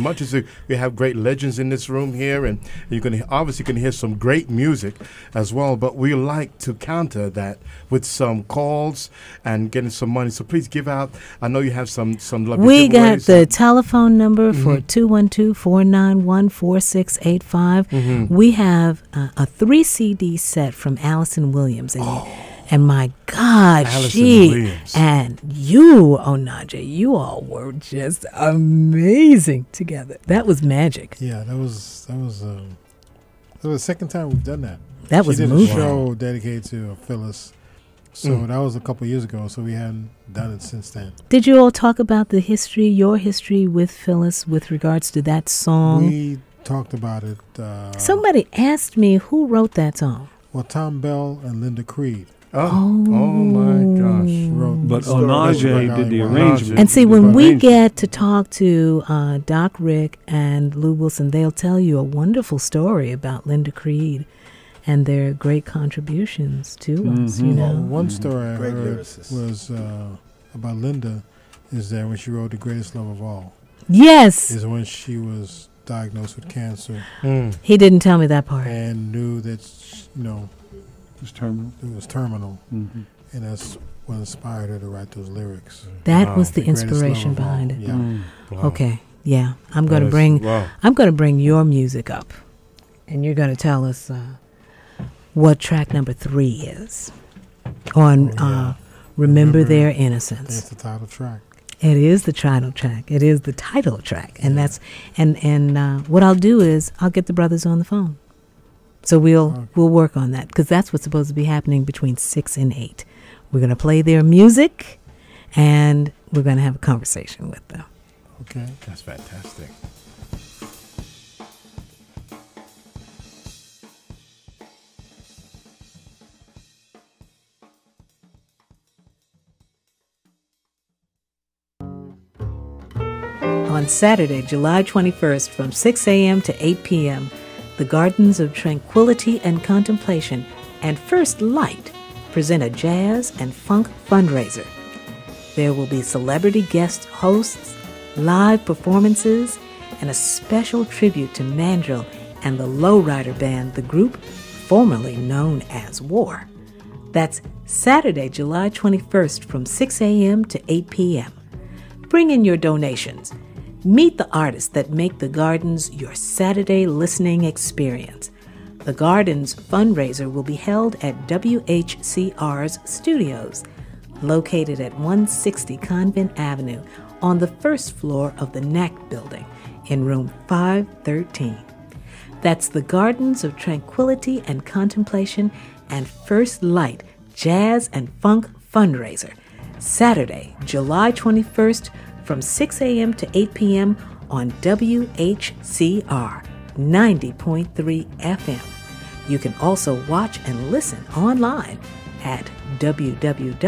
much as we have great legends in this room here, and you're going to obviously hear some great music as well, but we like to counter that with some calls and getting some money. So please give out. I know you have some lovely We got giveaways. the telephone number for 212-491-4685. We have a 3 CD set from Allison Williams. And my God, Allison Williams. And you, Onaje, you all were just amazing together. That was magic. Yeah, that was the second time we've done that. That was she did moving. a show dedicated to Phyllis. So that was a couple years ago, so we hadn't done it since then. Did you all talk about the history, your history with Phyllis with regards to that song? We talked about it. Somebody asked me who wrote that song. Well, Tom Bell and Linda Creed. Oh my gosh. But Onaje did the arrangement. And see, when we get to talk to Doc Rick and Lou Wilson, they'll tell you a wonderful story about Linda Creed and their great contributions to us, you know. Well, one story I heard was about Linda is that when she wrote The Greatest Love of All. Yes. Is when she was diagnosed with cancer. He didn't tell me that part. And knew that, it was terminal. And that's what inspired her to write those lyrics. That was the inspiration behind it. Yeah. Okay. Yeah. I'm going to bring your music up. And you're going to tell us what track number 3 is on Remember Their Innocence. That's the title track. It is the title track. It is the title track. And that's and what I'll do is I'll get the brothers on the phone. So we'll work on that, because that's what's supposed to be happening between 6 and 8. We're going to play their music, and we're going to have a conversation with them. Okay, that's fantastic. On Saturday, July 21st, from 6 a.m. to 8 p.m., the Gardens of Tranquility and Contemplation and First Light present a jazz and funk fundraiser. There will be celebrity guest hosts, live performances, and a special tribute to Mandrill and the Lowrider Band, the group formerly known as Whcr. That's Saturday, July 21st from 6 a.m. to 8 p.m. Bring in your donations. Meet the artists that make the Gardens your Saturday listening experience. The Gardens fundraiser will be held at WHCR's studios, located at 160 Convent Avenue on the first floor of the NAC building in room 513. That's the Gardens of Tranquility and Contemplation and First Light Jazz and Funk fundraiser, Saturday, July 21st from 6 a.m. to 8 p.m. on WHCR 90.3 FM. You can also watch and listen online at www.whcr.org.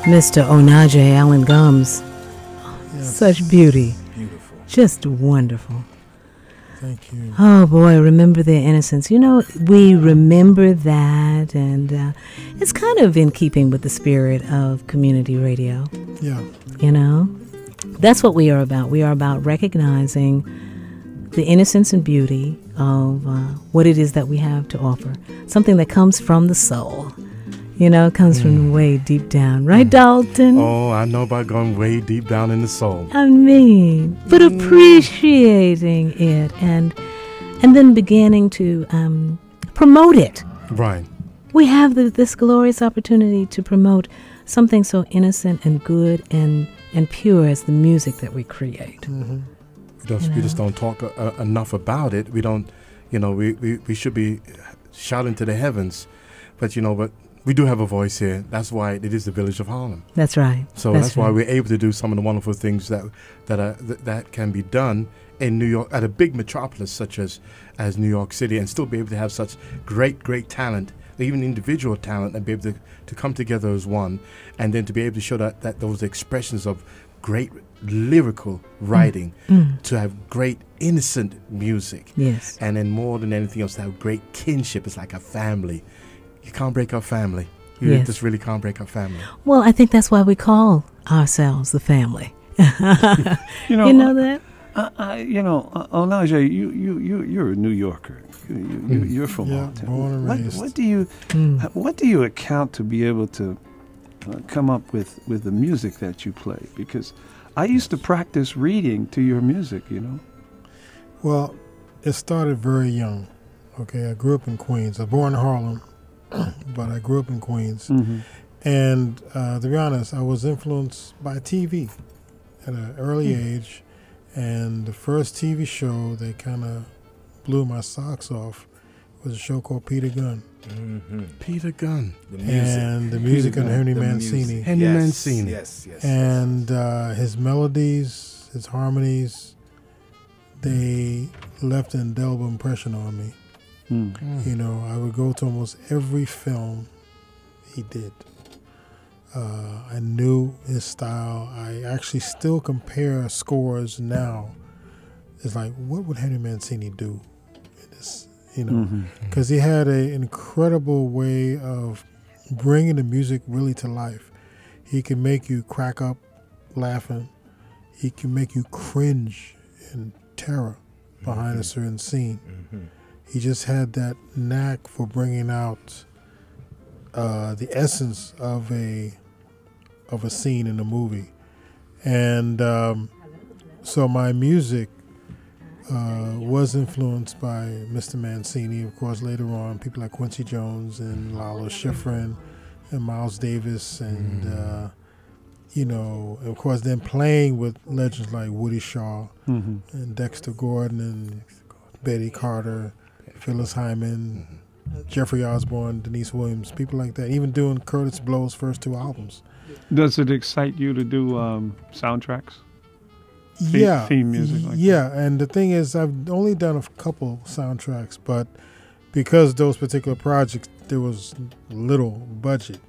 Mr. Onaje Allen Gums. Yes. Such beauty. Beautiful. Just wonderful. Thank you. Oh boy, remember their innocence. You know, we remember that, and it's kind of in keeping with the spirit of community radio. Yeah. You know, that's what we are about. We are about recognizing the innocence and beauty of what it is that we have to offer. Something that comes from the soul. You know, it comes from way deep down. Right, Dalton? Oh, I know about going way deep down in the soul. I mean, but appreciating it and then beginning to promote it. Right. We have this glorious opportunity to promote something so innocent and good and pure as the music that we create. Mm-hmm. We just don't talk enough about it. We don't, we should be shouting to the heavens, but we do have a voice here. That's why it is the Village of Harlem. That's right. So that's why we're able to do some of the wonderful things that can be done in New York, at a big metropolis such as New York City, and still be able to have such great talent, even individual talent, and be able to come together as one, and then to be able to show that those expressions of great lyrical writing, to have great innocent music, yes, and then more than anything else, to have great kinship. It's like a family. You can't break up family. You just really can't break up family. Well, I think that's why we call ourselves the family. You know that? Onaje, you're a New Yorker. You're from Harlem. Born and raised. What do you account to be able to come up with the music that you play? Because I used to practice reading to your music, Well, it started very young. Okay, I grew up in Queens. I was born in Harlem, but I grew up in Queens. Mm-hmm. And to be honest, I was influenced by TV at an early age. And the first TV show that kind of blew my socks off was a show called Peter Gunn. Mm-hmm. Peter Gunn. The music. And the music of Henry Mancini. Henry Mancini. Yes. And his melodies, his harmonies, they left an indelible impression on me. I would go to almost every film he did. I knew his style. I actually still compare scores now. It's like, what would Henry Mancini do in this? Because he had an incredible way of bringing the music really to life. He can make you crack up laughing. He can make you cringe in terror behind a certain scene. He just had that knack for bringing out the essence of a scene in a movie. And so my music was influenced by Mr. Mancini. Of course, later on, people like Quincy Jones and Lalo Schifrin and Miles Davis and, of course, then playing with legends like Woody Shaw and Dexter Gordon and Betty Carter, Phyllis Hyman, Jeffrey Osborne, Denise Williams, people like that, even doing Curtis Blow's first 2 albums. Does it excite you to do soundtracks? Theme music like that? And the thing is, I've only done a couple soundtracks, but because those particular projects, there was little budget,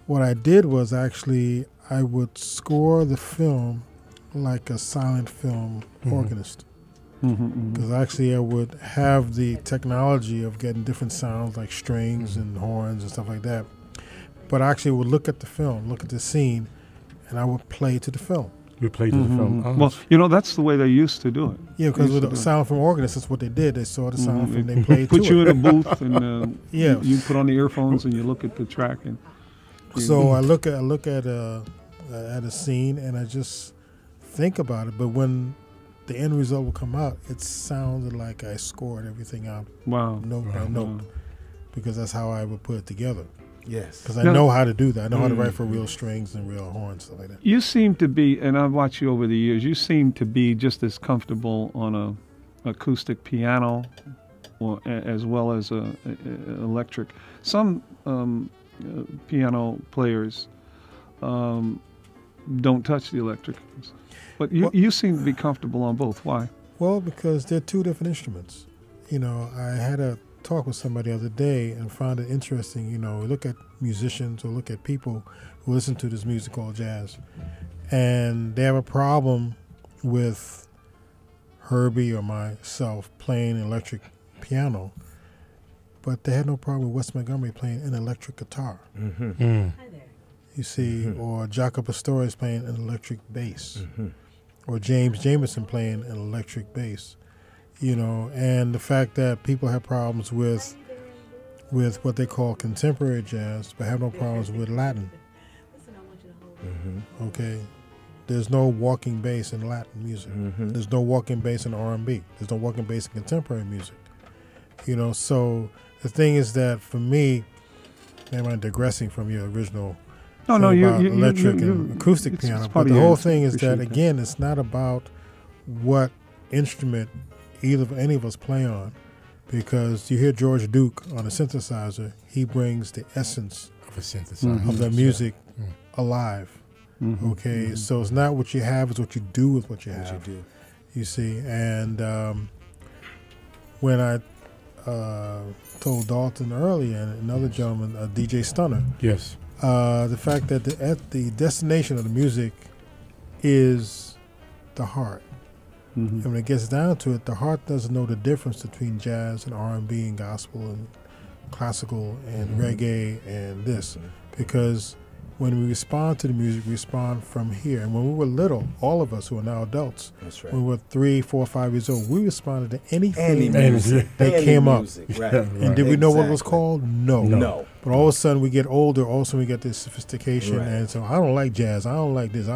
What I did was actually, I would score the film like a silent film organist. Because actually I would have the technology of getting different sounds like strings and horns and stuff like that. But I actually would look at the film, look at the scene, and I would play to the film. You play to the film? Oh. Well, that's the way they used to do it. Yeah, because with the sound from organist, that's what they did. They saw the sound from, they played to it. Put you in a booth and yeah. you put on the earphones and you look at the track. And so I look at a scene and I just think about it. But when the end result will come out, it sounded like I scored everything out note by note, because that's how I would put it together. Yes. Because I know how to do that. I know how to write for real strings and real horns, stuff like that. You seem to be, and I've watched you over the years, you seem to be just as comfortable on a acoustic piano as well as a electric. Some piano players don't touch the electric. But you seem to be comfortable on both. Why? Well, because they're 2 different instruments. I had a talk with somebody the other day and found it interesting. You know, look at musicians or look at people who listen to this music called jazz, and they have a problem with Herbie or myself playing electric piano, but they had no problem with Wes Montgomery playing an electric guitar. Mm-hmm. Hi there. You see, or Jaco Pastorius playing an electric bass, or James Jamerson playing an electric bass. You know, and the fact that people have problems with what they call contemporary jazz, but have no problems with Latin. Okay, there's no walking bass in Latin music. There's no walking bass in R&B. There's no walking bass in contemporary music. You know, so the thing is that for me, maybe I'm digressing from your original No, electric and acoustic piano, but the whole thing is that, that. again, it's not about what instrument any of us play on, because you hear George Duke on a synthesizer, he brings the essence Of a synthesizer. of the music alive. Okay, so it's not what you have, it's what you do with what you have. You see, and when I told Dalton earlier and another gentleman, DJ Stunner, Yes. the fact that the destination of the music is the heart. And when it gets down to it, the heart doesn't know the difference between jazz and R&B and gospel and classical and reggae and this, because when we respond to the music, we respond from here. And when we were little, all of us who are now adults, That's right. when we were 3, 4, 5 years old, we responded to anything Any music. that Any came music, up. Right. And did we know what it was Exactly. called? No. No. But all of a sudden we get older, all of a sudden we get this sophistication, Right. and so I don't like jazz, I don't like this.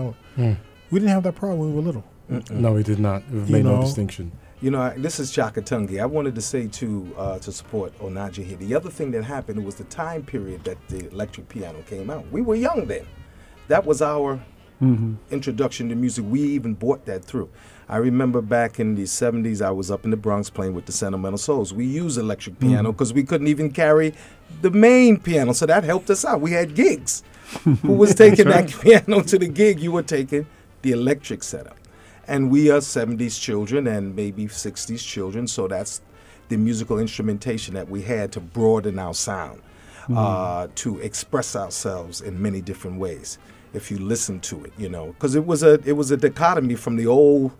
We didn't have that problem when we were little. No, we did not. We've You made no know, distinction. You know, this is Chaka Tungi. I wanted to say to support Onaje here. The other thing that happened was the time period that the electric piano came out. We were young then. That was our introduction to music. We even brought that through. I remember back in the 70s, I was up in the Bronx playing with the Sentimental Souls. We used electric piano because we couldn't even carry the main piano, so that helped us out. We had gigs. Who was taking that piano to the gig? You were taking the electric setup. And we are 70s children and maybe 60s children, so that's the musical instrumentation that we had to broaden our sound, to express ourselves in many different ways. If you listen to it, you know, because it was a dichotomy from the old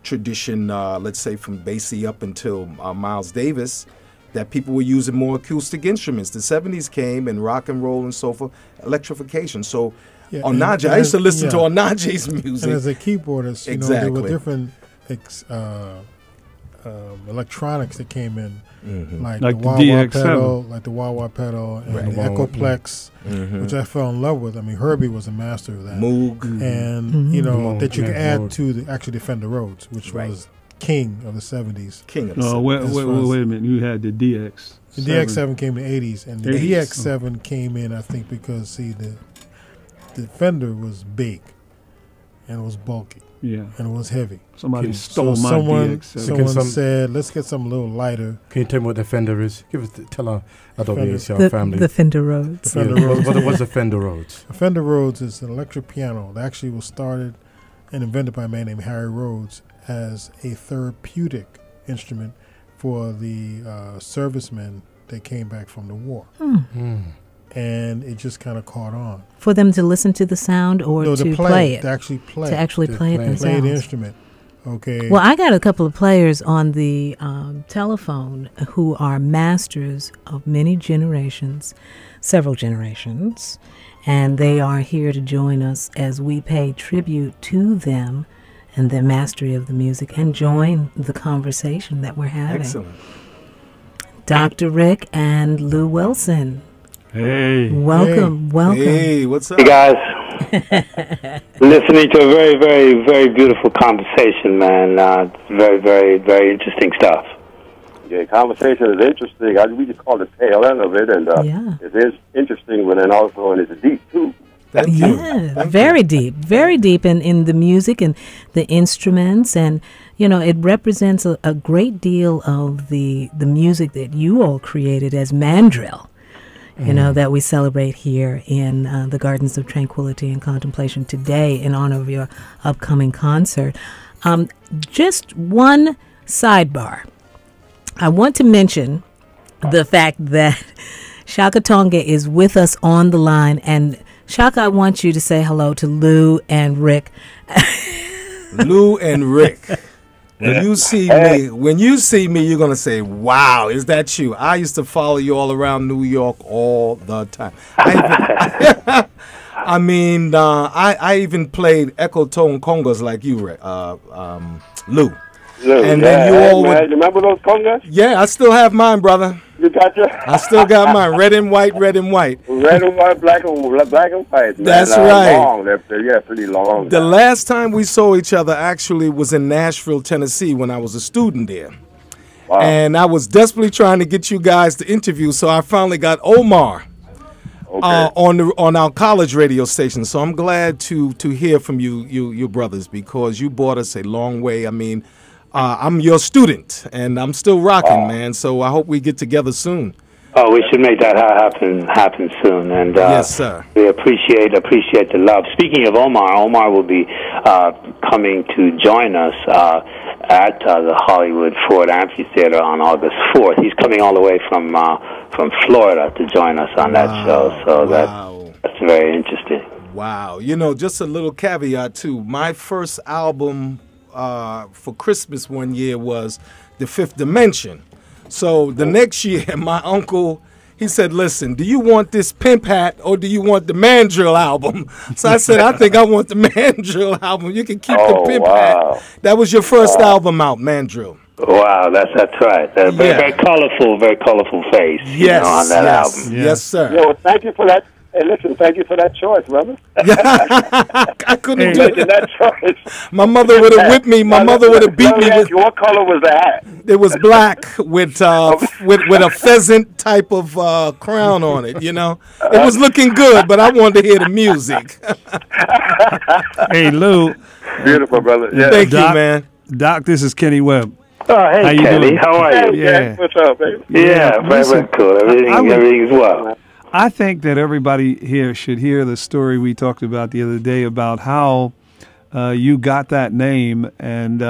tradition, let's say from Basie up until Miles Davis, that people were using more acoustic instruments. The 70s came and rock and roll and so forth, electrification. So Yeah, Onaje, and I used to listen to yeah. Onaje's music. And as a keyboardist, you know, there were Exactly. different electronics that came in, like Like the the wah-wah DX7. pedal, like the wah-wah pedal, and Right. the Echoplex, which I fell in love with. I mean, Herbie was a master of that. Moog. And, you know, Moog, that you could yeah, add Moog. to the Fender Rhodes, which Right. was king of the 70s. King of the No, 70s. wait a minute. You had the DX. The DX7 came in the 80s, and the 80s. DX7 came in, I think, because, see, the Fender was big, and it was bulky, Yeah. and it was heavy. Somebody Okay, stole So my someone DX7. said, let's get something a little lighter. Can you tell me what the Fender is? Tell our WHR The, family. the Fender Rhodes. Fender Yeah, Rhodes. what was the Fender Rhodes? A Fender Rhodes is an electric piano that actually was started and invented by a man named Harry Rhodes as a therapeutic instrument for the servicemen that came back from the war. And it just kind of caught on. For them to listen to the sound or No, to play it? To actually play. To actually To play it play. play the themselves. instrument. Okay. Well, I got a couple of players on the telephone who are masters of many generations, several generations, and they are here to join us as we pay tribute to them and their mastery of the music and join the conversation that we're having. Excellent. Dr. Rick and Lou Wilson. Hey. Welcome, welcome. Hey, what's up? Hey guys, listening to a very, very, very beautiful conversation, man. Very, very, very interesting stuff. Yeah, conversation is interesting. We just call the tail end of it, and Yeah. it is interesting, but then also it's deep too. Thank you. Yeah, Thank very deep in the music and the instruments, and you know it represents a great deal of the music that you all created as mandrill. You know, that we celebrate here in the Gardens of Tranquility and Contemplation today in honor of your upcoming concert. Just one sidebar. I want to mention the fact that Shaka Tonga is with us on the line. And Shaka, I want you to say hello to Lou and Rick. Lou and Rick. When you see me, you're gonna say, "Wow, is that you?" I used to follow you all around New York all the time. I even played echo tone congas like you, Rick, Lou. And then you all would, remember those congas? Yeah, I still have mine, brother. You got your? I still got mine, red and white, red and white. Red and white, black and white. Man. That's right. Long. They're pretty long. The last time we saw each other actually was in Nashville, Tennessee, when I was a student there. Wow. And I was desperately trying to get you guys to interview, so I finally got Omar on our college radio station. So I'm glad to hear from you brothers, because you brought us a long way. I mean, I'm your student, and I'm still rocking, man. So I hope we get together soon. Oh, we should make that happen soon. And yes, sir. We appreciate the love. Speaking of Omar will be coming to join us at the Hollywood Ford Amphitheater on August 4th. He's coming all the way from Florida to join us on that show. So that's very interesting. Wow. You know, just a little caveat too. My first album for Christmas one year was The Fifth Dimension. So the next year, my uncle, he said, "Listen, do you want this Pimp Hat or do you want the Mandrill album?" So I said, "I think I want the Mandrill album. You can keep the Pimp Hat." That was your first album out, Mandrill. Wow, that's right. Very colorful face. Yes, on that album. Yes, sir. Yo, thank you for that. Hey, listen, thank you for that choice, brother. I couldn't do it. That choice. My mother would have whipped me. My mother would have beat me. What color was the hat? It was black with a pheasant type of crown on it. You know, it was looking good, but I wanted to hear the music. Hey, Lou. Beautiful, brother. Yeah. Thank you, man. Doc, this is Kenny Webb. Oh, hey, How you Kenny. doing? How are you? Yeah. What's up, baby? Yeah, very cool. Everything's well. I think that everybody here should hear the story we talked about the other day about how you got that name and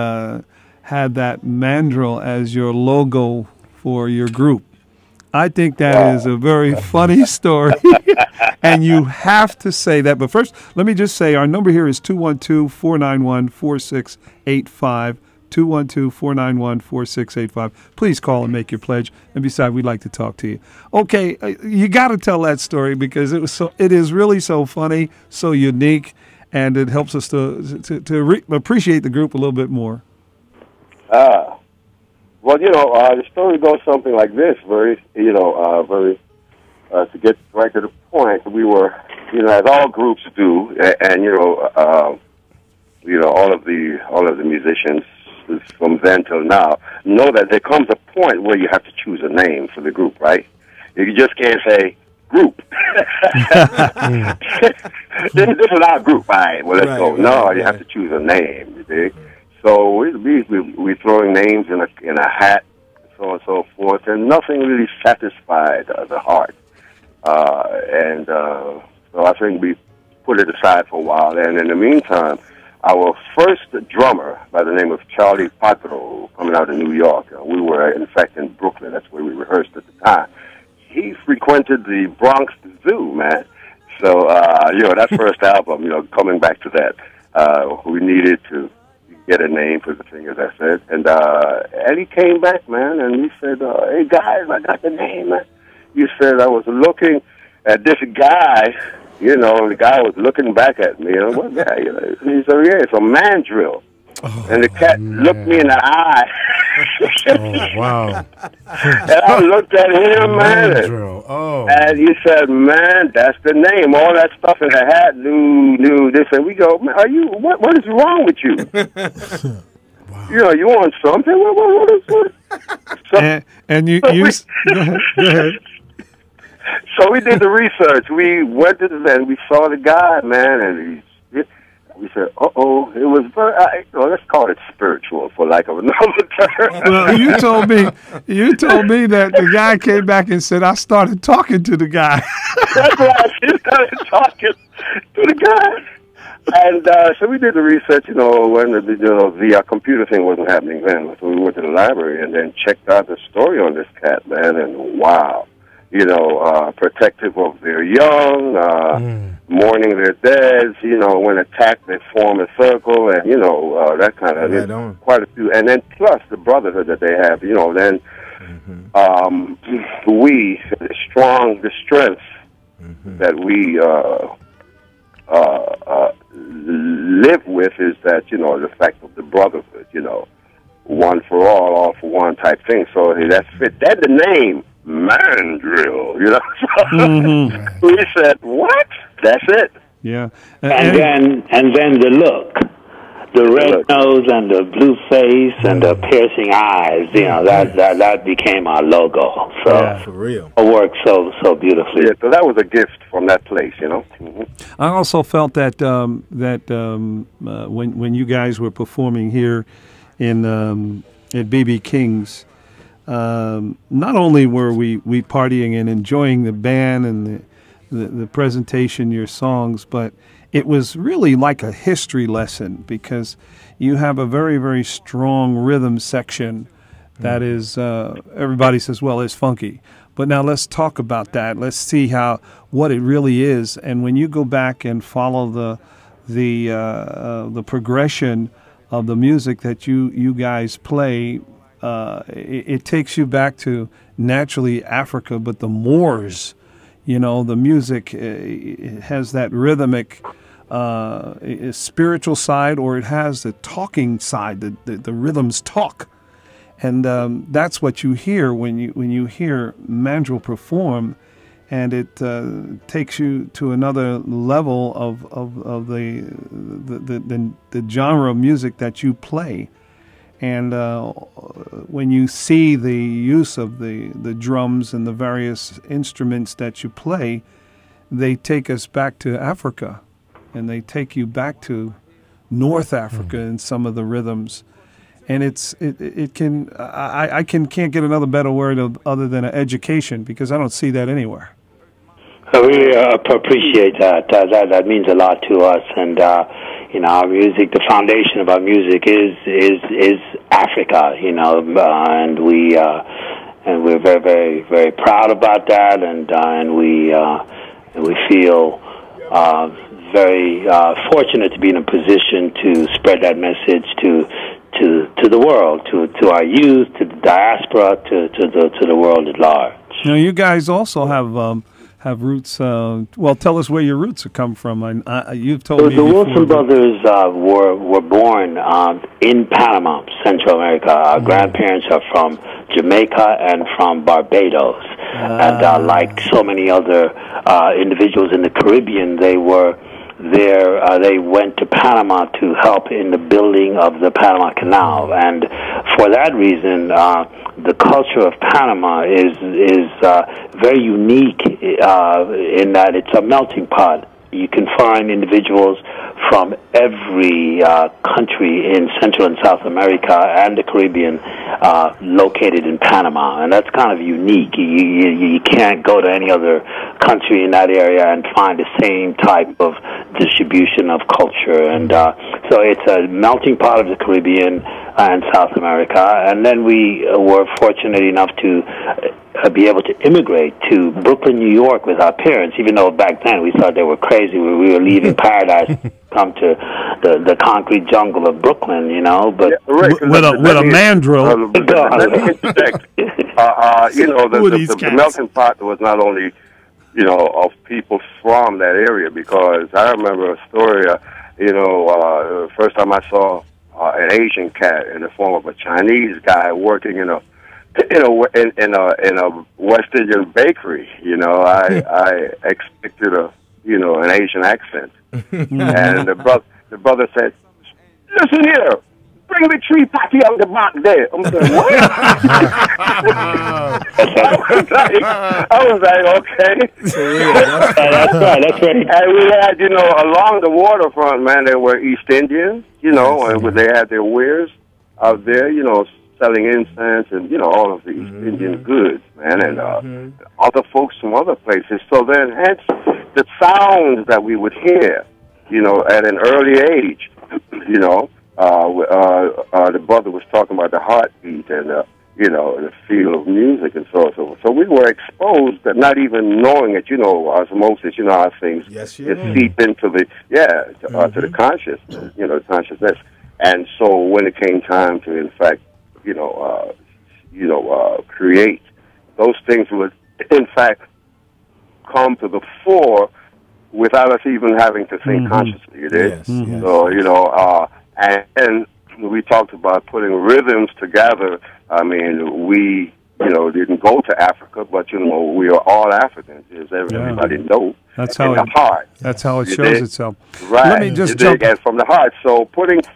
had that mandrill as your logo for your group. I think that is a very funny story, and you have to say that. But first, let me just say our number here is 212-491-4685. 212-491-4685. Please call and make your pledge. And besides, we'd like to talk to you. Okay, you got to tell that story because it is really so funny, so unique, and it helps us to appreciate the group a little bit more. Well, the story goes something like this. To get right to the point, we were, as all groups do, and all of the musicians from then till now know that there comes a point where you have to choose a name for the group, right? You just can't say group. This is our group, right? Well, let's go. No, you have to choose a name. You dig? So we throwing names in a hat, so on and so forth, and nothing really satisfied the heart. So I think we put it aside for a while, and in the meantime, our first drummer, by the name of Charlie Patro, coming out of New York, we were, in fact, in Brooklyn. That's where we rehearsed at the time. He frequented the Bronx Zoo, man. So, that first album, coming back to that, we needed to get a name for the thing, as I said. And he came back, man, and he said, "Hey, guys, I got the name, man." He said, "I was looking at this guy." The guy was looking back at me. What guy? He said, "Yeah, it's a mandrill." And the cat looked me in the eye. Oh, wow. And I looked at him, man. And he said, "Man, that's the name. All that stuff in the hat, new this." And we go, "Man, what is wrong with you?" Wow. You want something? What is it? And you go ahead. So we did the research. We went to the event. We saw the guy, man, and we said, it was very, let's call it spiritual, for lack of another term. Well, you told me that the guy came back and said, "I started talking to the guy." That's right. She started talking to the guy. And so we did the research, when the computer thing wasn't happening then. So we went to the library and then checked out the story on this cat, man, and wow. Protective of their young, mourning their dead, when attacked, they form a circle, and, that kind of, right, quite a few. And then plus the brotherhood that they have, then the strength that we live with is that, the fact of the brotherhood, one for all for one type thing. So that's fit. That's the name. Mandrill, We said, what? That's it. Yeah. And then the look. The red nose and the blue face and the piercing eyes, that became our logo. So for real. It worked so beautifully. Yeah, so that was a gift from that place, I also felt that when you guys were performing here at BB King's, not only were we partying and enjoying the band and the presentation, your songs, but it was really like a history lesson because you have a very, very strong rhythm section that is, everybody says, well, it's funky. But now let's talk about that. Let's see what it really is. And when you go back and follow the progression of the music that you guys play, it takes you back to naturally Africa, but the Moors, the music has that rhythmic spiritual side, or it has the talking side, the rhythms talk. And that's what you hear when you hear Mandrill perform, and it takes you to another level of the genre of music that you play. And when you see the use of the drums and the various instruments that you play, they take us back to Africa, and they take you back to North Africa in some of the rhythms. And I can't get another better word other than an education, because I don't see that anywhere. We appreciate that. That means a lot to us, and our music, the foundation of our music is Africa, and we're very, very, very proud about that, and we feel very fortunate to be in a position to spread that message to the world, to our youth, to the diaspora, to the world at large. Now, you guys also have roots. Well, tell us where your roots have come from. You've told me the before, Wilson brothers were born in Panama, Central America. Our grandparents are from Jamaica and from Barbados, and like so many other individuals in the Caribbean, they were there. They went to Panama to help in the building of the Panama Canal, and for that reason, the culture of Panama is very unique in that it's a melting pot. You can find individuals from every country in Central and South America and the Caribbean located in Panama, and that's kind of unique. You can't go to any other country in that area and find the same type of distribution of culture, and so it's a melting pot of the Caribbean and South America. And then we were fortunate enough to be able to immigrate to Brooklyn, New York with our parents, even though back then we thought they were crazy. We were leaving paradise to come to the concrete jungle of Brooklyn, but yeah, right, with a mandrill. Let me interject. The melting pot was not only, of people from that area, because I remember a story, first time I saw an Asian cat in the form of a Chinese guy working in a West Indian bakery. I expected an Asian accent, and the brother said, "Listen here, bring me 3 patty on the back there." I'm saying, what? I was like, okay. That's right. And we had, along the waterfront, man, there were East Indians, and they had their wares out there, selling incense and, all of the East Indian goods, man, and other folks from other places. So then, hence, the sounds that we would hear at an early age. The brother was talking about the heartbeat and the feel of music and so on. So we were exposed, but not even knowing it. Osmosis. How things seep into the to the consciousness. Consciousness. And so when it came time to, in fact, create, those things would, in fact, come to the fore without us even having to think consciously. You did. Yes, yes. So and we talked about putting rhythms together. I mean, we didn't go to Africa, but we are all Africans, as everybody knows. That's how the heart. That's how it shows itself. Right. Let me just jump and from the heart. So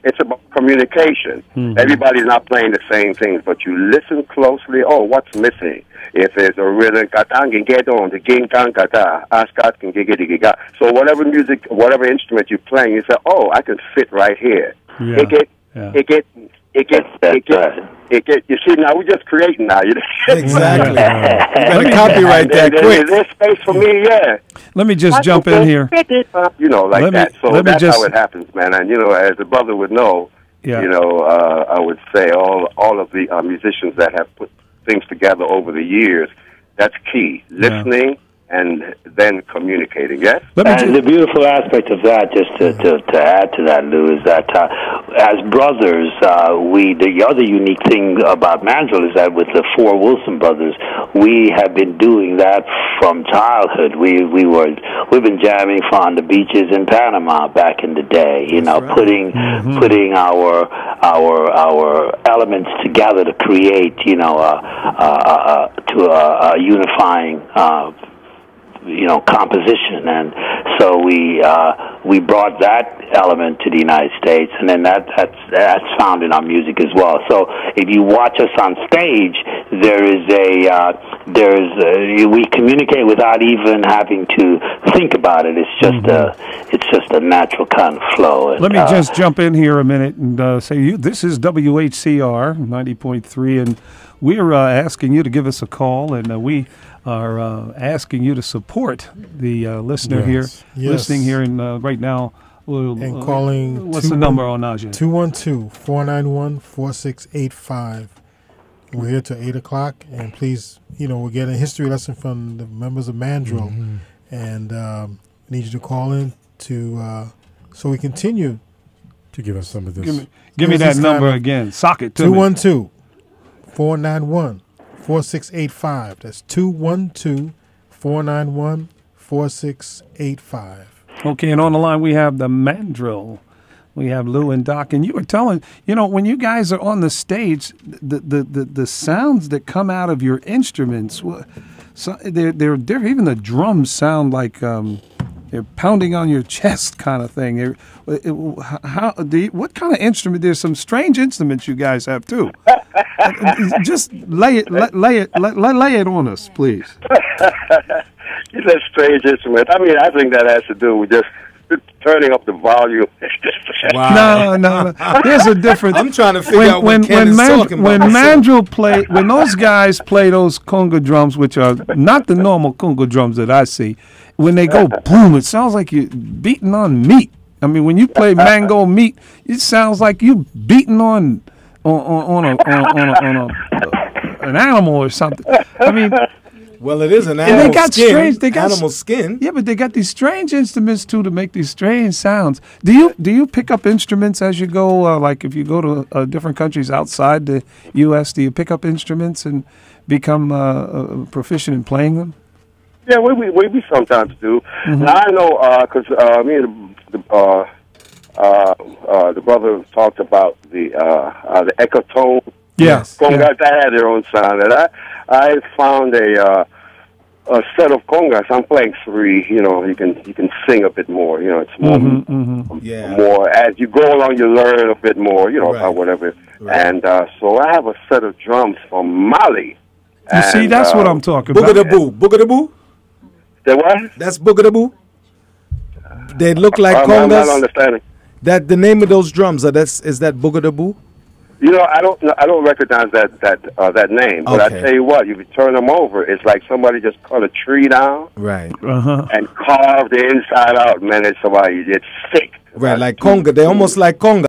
it's about communication. Everybody's not playing the same things, but you listen closely. Oh, what's missing? If there's a rhythm, so whatever music, whatever instrument you're playing, you say, oh, I can fit right here. Yeah. You see, now we're just creating now. Exactly. You got to copyright that quick. There's space for me, Let me just jump in here. That. So that's how it happens, man. And, as the brother would know, I would say all of the musicians that have put things together over the years, that's key. Listening and then communicating, yes? And the beautiful aspect of that, just to add to that, Lou, is that as brothers, the other unique thing about Mandrill is that with the four Wilson brothers, we have been doing that from childhood. We've been jamming on the beaches in Panama back in the day, putting our elements together to create, a unifying composition, and so we brought that element to the United States, and then that's found in our music as well. So if you watch us on stage, we communicate without even having to think about it. It's just a natural kind of flow. And, let me just jump in here a minute and say this is WHCR 90.3, and we're asking you to give us a call, and we are asking you to support the listener here, listening here right now. And calling. What's the number on Najee? 212-491-4685. We're here till 8 o'clock, and please, we're getting a history lesson from the members of Mandrill, and need you to call in so we continue to give us some of this. Give me that number again. Sock it to 212-491-4685. That's 212-491-4685. Okay, and on the line we have the Mandrill. We have Lou and Doc, and you were telling, when you guys are on the stage, the sounds that come out of your instruments, they're even the drums sound like they're pounding on your chest, kind of thing. What kind of instrument? There's some strange instruments you guys have too. Just lay it on us, please. It's a strange instrument. I mean, I think that has to do with just turning up the volume. Wow. No. There's a difference. I'm trying to figure out what Ken is talking about. When Mandrill when those guys play those conga drums, which are not the normal conga drums that I see, when they go boom, it sounds like you're beating on meat. I mean, when you play mango meat, it sounds like you beating on an animal or something. I mean. Well, it is an animal skin. Animal skin. Yeah, but they got these strange instruments too to make these strange sounds. Do you pick up instruments as you go? Like if you go to different countries outside the U.S., do you pick up instruments and become proficient in playing them? Yeah, we sometimes do. Now, I know because me and the brother talked about the ecotone. Yes. Congas that had their own sound, and I found a set of congas. I'm playing 3. You can sing a bit more. It's more more as you go along. You learn a bit more. About whatever. Right. And so I have a set of drums from Mali. You see, that's what I'm talking about. Boogadaboo. The what? That's Boogadaboo. They look like congas. I'm not understanding. That the name of those drums is that Boogadaboo? You know, I don't recognize that name. But I tell you what, if you turn them over, it's like somebody just cut a tree down, right, and carved the inside out. Man, it's thick. Right, like conga. They're almost like conga.